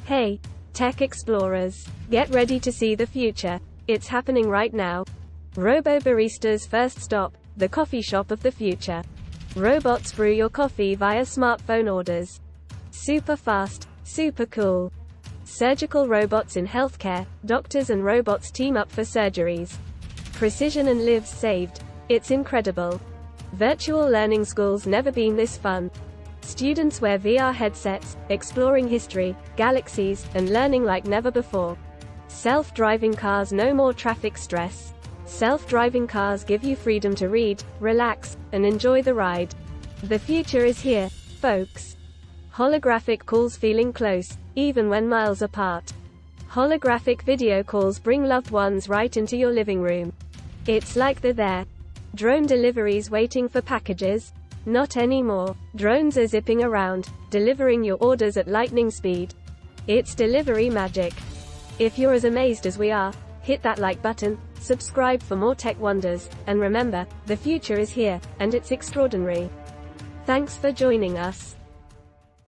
Hey, tech explorers, get ready to see the future. It's happening right now. Robo-Baristas' first stop, the coffee shop of the future. Robots brew your coffee via smartphone orders. Super fast, super cool. Surgical robots in healthcare, doctors and robots team up for surgeries. Precision and lives saved. It's incredible. Virtual learning schools never been this fun. Students wear VR headsets, exploring history, galaxies, and learning like never before. Self-driving cars, no more traffic stress. Self-driving cars give you freedom to read, relax, and enjoy the ride. The future is here, folks. Holographic calls, feeling close, even when miles apart. Holographic video calls bring loved ones right into your living room. It's like they're there. Drone deliveries, waiting for packages? Not anymore. Drones are zipping around, delivering your orders at lightning speed. It's delivery magic. If you're as amazed as we are, hit that like button, subscribe for more tech wonders, and remember, the future is here, and it's extraordinary. Thanks for joining us.